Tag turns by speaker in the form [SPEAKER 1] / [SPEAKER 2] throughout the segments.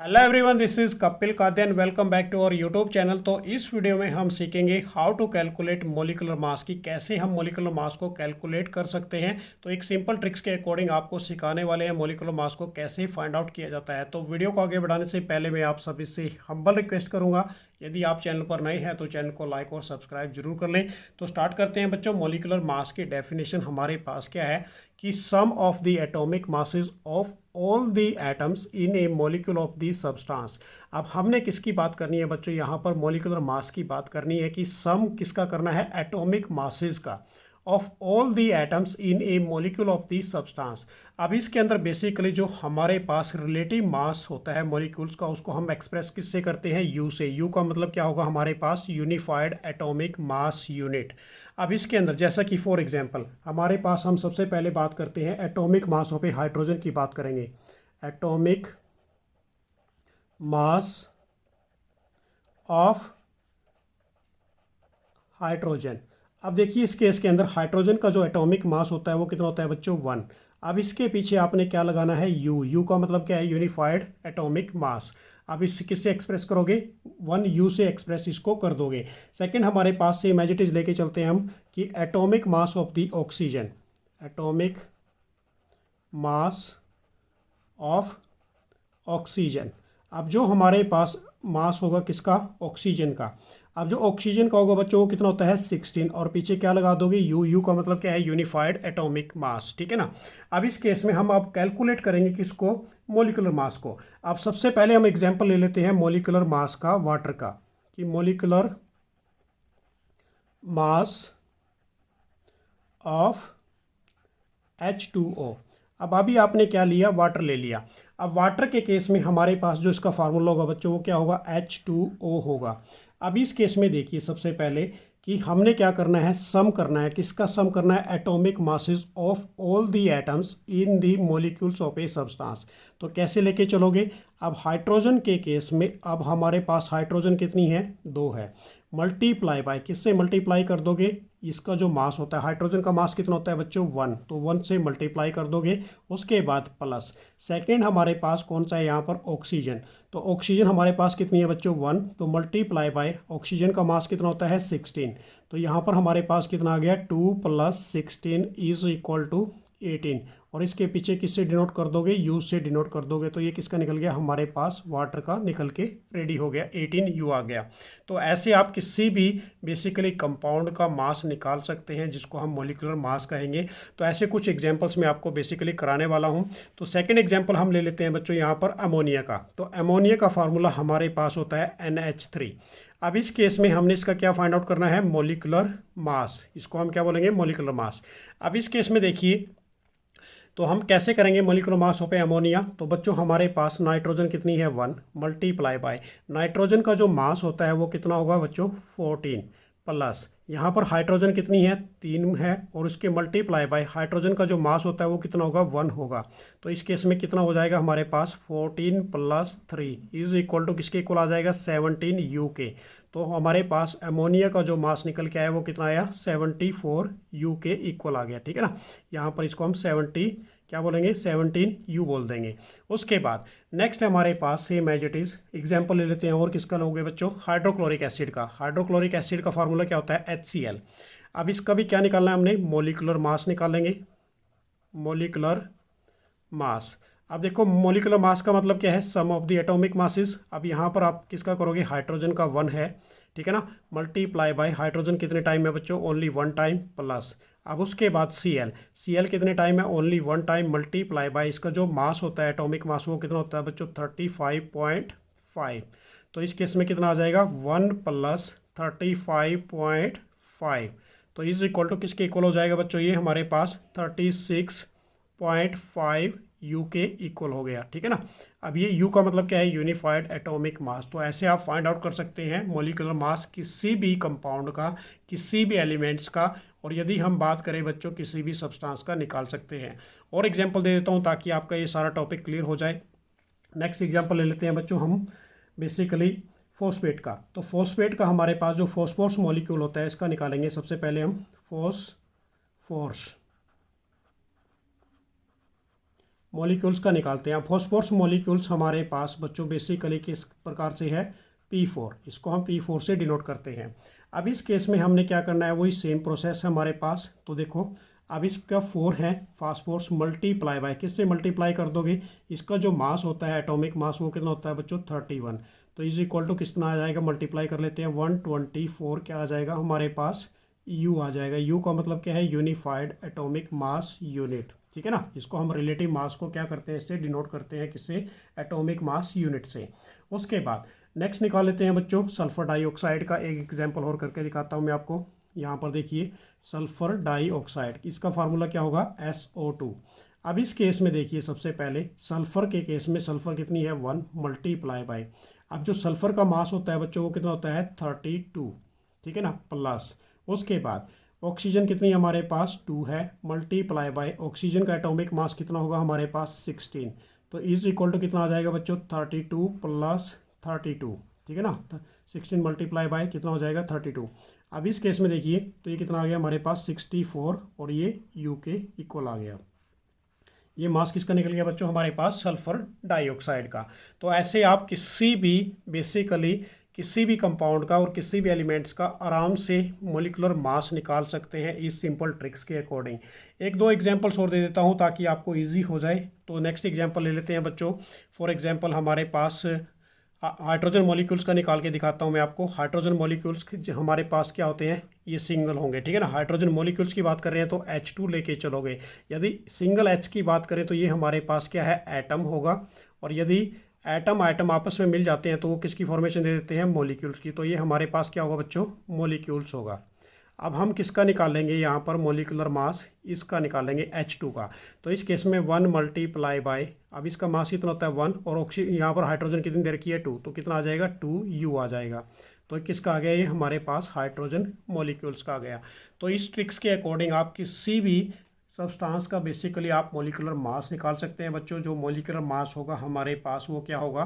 [SPEAKER 1] Hello everyone, this is Kapil Kadyan. Welcome back to our YouTube channel. तो इस video में हम सीखेंगे how to calculate molecular mass की, कैसे हम मोलिकुलर मास को कैलकुलेट कर सकते हैं। तो एक सिंपल ट्रिक्स के अकॉर्डिंग आपको सिखाने वाले हैं मोलिकुलर मास को कैसे फाइंड आउट किया जाता है। तो वीडियो को आगे बढ़ाने से पहले मैं आप सभी से हम्बल रिक्वेस्ट करूंगा, यदि आप चैनल पर नए हैं तो चैनल को लाइक और सब्सक्राइब जरूर कर लें। तो स्टार्ट करते हैं बच्चों। मोलिकुलर मास की डेफिनेशन हमारे पास क्या है कि sum of the atomic masses of all the atoms in a molecule of the substance. अब हमने किसकी बात करनी है बच्चों, यहाँ पर मॉलिक्यूलर मास की बात करनी है कि सम किसका करना है, एटॉमिक मासेस का, of all the atoms in a molecule of the substance. अब इसके अंदर बेसिकली जो हमारे पास रिलेटिव मास होता है मॉलिक्यूल्स का, उसको हम एक्सप्रेस किससे करते हैं, यू से। यू का मतलब क्या होगा, हमारे पास यूनिफाइड एटॉमिक मास यूनिट। अब इसके अंदर जैसा कि फॉर एग्जांपल हमारे पास, हम सबसे पहले बात करते हैं atomic mass of A hydrogen की बात करेंगे। Atomic mass of hydrogen. अब देखिए इस केस के अंदर हाइड्रोजन का जो एटॉमिक मास होता है वो कितना होता है बच्चों, 1। अब इसके पीछे आपने क्या लगाना है, यू। यू का मतलब क्या है, यूनिफाइड एटॉमिक मास। अब इस किससे एक्सप्रेस करोगे, 1 यू से एक्सप्रेस इसको कर दोगे। सेकंड हमारे पास से इमेज इट इज लेके चलते हैं हम कि atomic mass of the oxygen. Atomic mass of oxygen. अब जो हमारे पास मास होगा किसका, ऑक्सीजन का। अब जो ऑक्सीजन का होगा बच्चों वो कितना होता है, 16। और पीछे क्या लगा दोगे, यू। यू का मतलब क्या है, यूनिफाइड एटॉमिक मास, ठीक है ना। अब इस केस में हम अब कैलकुलेट करेंगे किसको, मोलिकुलर मास को। अब सबसे पहले हम एग्जांपल ले लेते हैं मोलिकुलर मास का वाटर का, कि मोलिकुलर मास ऑफ H2O। अब अभी आपने क्या लिया, वाटर ले लिया। अब वाटर के केस में हमारे पास जो इसका फार्मूला होगा बच्चों वो क्या होगा, H2O होगा। अब इस केस में देखिए सबसे पहले कि हमने क्या करना है, सम करना है। किसका सम करना है, atomic masses of all the atoms in the molecules of a substance. तो कैसे लेके चलोगे, अब हाइड्रोजन के केस में अब हमारे पास हाइड्रोजन कितनी है, 2 है। मल्टीप्लाई बाय, किससे मल्टीप्लाई कर दोगे, इसका जो मास होता है, हाइड्रोजन का मास कितना होता है बच्चों, 1। तो 1 से मल्टीप्लाई कर दोगे, उसके बाद प्लस। सेकेंड हमारे पास कौन सा है यहाँ पर, ऑक्सीजन। तो ऑक्सीजन हमारे पास कितनी है बच्चों, 1। तो मल्टीप्लाई बाय, ऑक्सीजन का मास कितना होता है, 16। तो यहाँ पर हमारे पास कितना आ गया, 2 + 16 इज इक्वल टू 18। और इसके पीछे किससे डिनोट कर दोगे, यू से डिनोट कर दोगे। तो ये किसका निकल गया, हमारे पास वाटर का निकल के रेडी हो गया, 18 यू आ गया। तो ऐसे आप किसी भी बेसिकली कंपाउंड का मास निकाल सकते हैं जिसको हम मोलिकुलर मास कहेंगे। तो ऐसे कुछ एग्जांपल्स मैं आपको बेसिकली कराने वाला हूं। तो सेकंड एग्जांपल हम ले लेते हैं बच्चों यहाँ पर अमोनिया का। तो अमोनिया का फार्मूला हमारे पास होता है NH3। अब इस केस में हमने इसका क्या फाइंड आउट करना है, मोलिकुलर मास। इसको हम क्या बोलेंगे, मोलिकुलर मास। अब इस केस में देखिए तो हम कैसे करेंगे मोलिकुलर मास ऑफ अमोनिया। तो बच्चों हमारे पास नाइट्रोजन कितनी है, 1। मल्टीप्लाई बाय नाइट्रोजन का जो मास होता है वो कितना होगा बच्चों, 14। प्लस यहाँ पर हाइड्रोजन कितनी है, 3 है। और उसके मल्टीप्लाई बाय हाइड्रोजन का जो मास होता है वो कितना होगा, 1 होगा। तो इस केस में कितना हो जाएगा हमारे पास, 14 + 3 इज इक्वल टू किसके इक्वल आ जाएगा, 17 यू के। तो हमारे पास अमोनिया का जो मास निकल के आया वो कितना आया, 74 यू के इक्वल आ गया, ठीक है ना। यहाँ पर इसको हम 70 क्या बोलेंगे, 17 यू बोल देंगे। उसके बाद नेक्स्ट हमारे पास same as it is example ले लेते हैं। और किसका लोगे बच्चों, हाइड्रोक्लोरिक एसिड का। हाइड्रोक्लोरिक एसिड का फार्मूला क्या होता है, HCl। अब इसका भी क्या निकालना है हमने, मोलिकुलर मास निकालेंगे, मोलिकुलर मास। अब देखो मोलिकुलर मास का मतलब क्या है, सम ऑफ द एटॉमिक मासेस। अब यहाँ पर आप किसका करोगे, हाइड्रोजन का 1 है, ठीक है ना। मल्टीप्लाई बाय हाइड्रोजन कितने टाइम है बच्चों, ओनली 1 टाइम। प्लस अब उसके बाद Cl। Cl कितने टाइम है, ओनली 1 टाइम। मल्टीप्लाई बाय इसका जो मास होता है एटॉमिक मास वो कितना होता है बच्चों, 35.5। तो इस केस में कितना आ जाएगा, 1 + 35.5। तो इज इक्वल टू किसके इक्वल हो जाएगा बच्चों, ये हमारे पास 36.5 यू के इक्वल हो गया, ठीक है ना। अब ये यू का मतलब क्या है, यूनिफाइड एटॉमिक मास। तो ऐसे आप फाइंड आउट कर सकते हैं मोलिकुलर मास किसी भी कंपाउंड का, किसी भी एलिमेंट्स का। और यदि हम बात करें बच्चों किसी भी सब्सटेंस का निकाल सकते हैं। और एग्जांपल दे देता हूँ ताकि आपका ये सारा टॉपिक क्लियर हो जाए। नेक्स्ट एग्जांपल ले लेते हैं बच्चों हम बेसिकली फॉस्फेट का। तो फॉस्फेट का हमारे पास जो फॉस्फोरस मॉलिक्यूल होता है इसका निकालेंगे। सबसे पहले हम फॉस्फोरस मॉलिक्यूल्स का निकालते हैं। फॉस्फोरस मॉलिक्यूल्स हमारे पास बच्चों बेसिकली किस प्रकार से है, P4, इसको हम P4 से डिनोट करते हैं। अब इस केस में हमने क्या करना है, वही सेम प्रोसेस है हमारे पास। तो देखो अब इसका 4 है फास्फोरस मल्टीप्लाई बाय, किससे मल्टीप्लाई कर दोगे, इसका जो मास होता है एटॉमिक मास वो कितना होता है बच्चों 31। तो इज इक्वल टू कितना आ जाएगा, मल्टीप्लाई कर लेते हैं 124, क्या आ जाएगा हमारे पास U आ जाएगा। U का मतलब क्या है, यूनिफाइड एटॉमिक मास यूनिट, ठीक है ना। इसको हम रिलेटिव मास को क्या करते हैं, इससे डिनोट करते हैं, किससे, एटॉमिक मास यूनिट से। उसके बाद नेक्स्ट निकाल लेते हैं बच्चों सल्फर डाइऑक्साइड का। एक एग्जांपल और करके दिखाता हूँ मैं आपको। यहाँ पर देखिए सल्फर डाइऑक्साइड, इसका फार्मूला क्या होगा, SO2। अब इस केस में देखिए सबसे पहले सल्फर के केस में सल्फर कितनी है 1 मल्टीप्लाई बाय, अब जो सल्फर का मास होता है बच्चों वो कितना होता है 32, ठीक है ना, प्लस उसके बाद ऑक्सीजन कितनी हमारे पास 2 है, मल्टीप्लाई बाय ऑक्सीजन का एटॉमिक मास कितना होगा हमारे पास 16। तो इज इक्वल टू कितना आ जाएगा बच्चों 32 प्लस 32, ठीक है ना। 16 मल्टीप्लाई बाय कितना हो जाएगा 32। अब इस केस में देखिए तो ये कितना आ गया हमारे पास 64 और ये U के इक्वल आ गया। ये मास किसका निकल गया बच्चों हमारे पास सल्फर डाइऑक्साइड का। तो ऐसे आप किसी भी बेसिकली किसी भी कंपाउंड का और किसी भी एलिमेंट्स का आराम से मोलिकुलर मास निकाल सकते हैं इस सिंपल ट्रिक्स के अकॉर्डिंग। एक दो एग्जांपल्स और दे देता हूं ताकि आपको इजी हो जाए। तो नेक्स्ट एग्जांपल ले लेते हैं बच्चों। फॉर एग्जांपल हमारे पास हाइड्रोजन मॉलिक्यूल्स का निकाल के दिखाता हूं मैं आपको। हाइड्रोजन मॉलिक्यूल्स हमारे पास क्या होते हैं, ये सिंगल होंगे, ठीक है ना। हाइड्रोजन मॉलिक्यूल्स की बात कर रहे हैं तो H2 लेके चलोगे। यदि सिंगल H की बात करें तो ये हमारे पास क्या है, एटम होगा। और यदि एटम आइटम आपस में मिल जाते हैं तो वो किसकी फॉर्मेशन दे देते हैं, मॉलिक्यूल्स की। तो ये हमारे पास क्या होगा बच्चों, मॉलिक्यूल्स होगा। अब हम किसका निकालेंगे यहाँ पर मॉलिकुलर मास, इसका निकालेंगे H2 का। तो इस केस में 1 मल्टीप्लाई बाय, अब इसका मास कितना होता है 1 और ऑक्सीजन यहाँ पर हाइड्रोजन कितनी दे रखी है 2, तो कितना आ जाएगा 2U आ जाएगा। तो किसका आ गया, ये हमारे पास हाइड्रोजन मॉलिक्यूल्स का आ गया। तो इस ट्रिक्स के अकॉर्डिंग आप किसी भी सब्सटेंस का बेसिकली आप मॉलिकुलर मास निकाल सकते हैं बच्चों। जो मॉलिकुलर मास होगा हमारे पास वो क्या होगा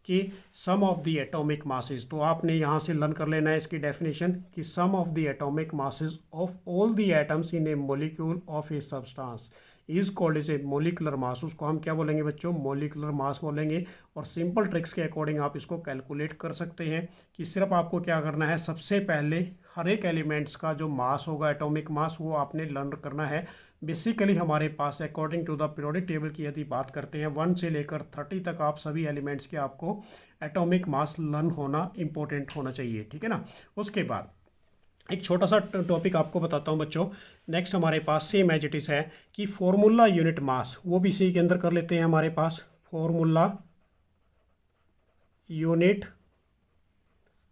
[SPEAKER 1] कि sum of the atomic masses. तो आपने यहाँ से लर्न कर लेना है इसकी डेफिनेशन कि sum of the atomic masses of all the atoms in a molecule of a substance is called is a molecular mass. उसको हम क्या बोलेंगे बच्चों, मॉलिकुलर मास बोलेंगे। और सिंपल ट्रिक्स के अकॉर्डिंग आप इसको कैलकुलेट कर सकते हैं कि सिर्फ आपको क्या करना है, सबसे पहले हर एक एलिमेंट्स का जो मास होगा एटॉमिक मास वो आपने लर्न करना है। बेसिकली हमारे पास according to the periodic table की यदि बात करते हैं 1 से लेकर 30 तक आप सभी एलिमेंट्स के आपको एटॉमिक मास लर्न होना इंपॉर्टेंट होना चाहिए, ठीक है ना। उसके बाद एक छोटा सा टॉपिक आपको बताता हूँ बच्चों। नेक्स्ट हमारे पास सेम एज इट इज़ है कि फॉर्मूला यूनिट मास, वो भी इसी के अंदर कर लेते हैं हमारे पास। फॉर्मूला यूनिट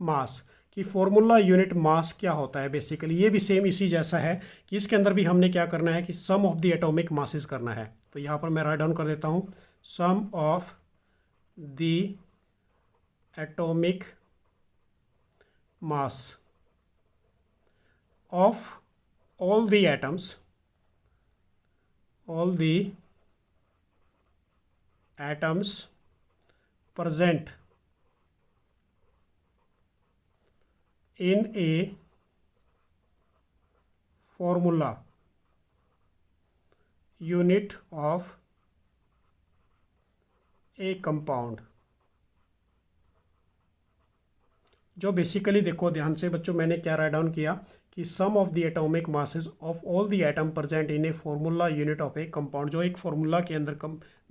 [SPEAKER 1] मास कि फॉर्मूला यूनिट मास क्या होता है बेसिकली, ये भी सेम इसी जैसा है कि इसके अंदर भी हमने क्या करना है कि sum of the atomic masses करना है। तो यहाँ पर मैं राइट डाउन कर देता हूँ, sum of the atomic mass of all the atoms present in a formula unit of a compound। जो बेसिकली देखो ध्यान से बच्चों मैंने क्या राइट डाउन किया कि sum of the atomic masses of all the atom present in a formula unit of a compound, जो एक फॉर्मूला के अंदर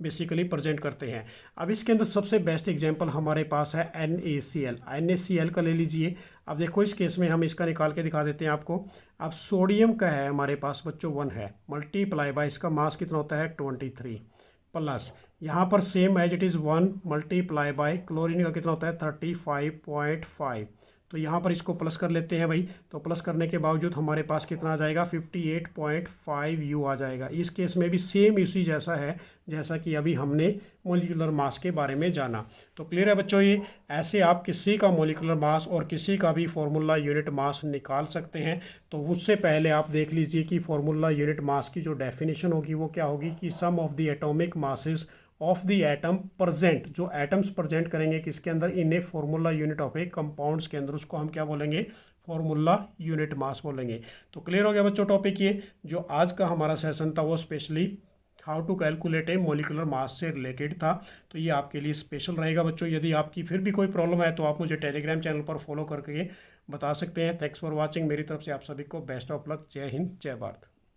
[SPEAKER 1] बेसिकली प्रेजेंट करते हैं। अब इसके अंदर सबसे बेस्ट एग्जांपल हमारे पास है NaCl का ले लीजिए। अब देखो इस केस में हम इसका निकाल के दिखा देते हैं आपको। अब सोडियम का है हमारे पास बच्चों 1 है, मल्टीप्लाई बाय इसका मास कितना होता है 23 प्लस यहाँ पर same as it is 1 multiply by chlorine का कितना होता है 35.5। तो यहाँ पर इसको प्लस कर लेते हैं भाई। तो प्लस करने के बावजूद हमारे पास कितना आ जाएगा 58.5U आ जाएगा। इस केस में भी सेम इसी जैसा है जैसा कि अभी हमने मॉलिक्यूलर मास के बारे में जाना। तो क्लियर है बच्चों, ये ऐसे आप किसी का मॉलिक्यूलर मास और किसी का भी फॉर्मूला यूनिट मास निकाल सकते हैं। तो उससे पहले आप देख लीजिए कि फॉर्मूला यूनिट मास की जो डेफिनेशन होगी वो क्या होगी कि sum of the atomic masses of the atom present, जो एटम्स प्रेजेंट करेंगे किसके अंदर, in a formula unit of a compounds के अंदर, उसको हम क्या बोलेंगे फॉर्मूला यूनिट मास बोलेंगे। तो क्लियर हो गया बच्चों टॉपिक। ये जो आज का हमारा सेशन था वो specially how to calculate a molecular mass से रिलेटेड था। तो ये आपके लिए स्पेशल रहेगा बच्चों। यदि आपकी फिर भी कोई प्रॉब्लम है तो आप मुझे टेलीग्राम चैनल पर फॉलो करके बता सकते हैं। Thanks for watching. मेरी तरफ से आप सभी को बेस्ट ऑफ लक। जय हिंद, जय भारत।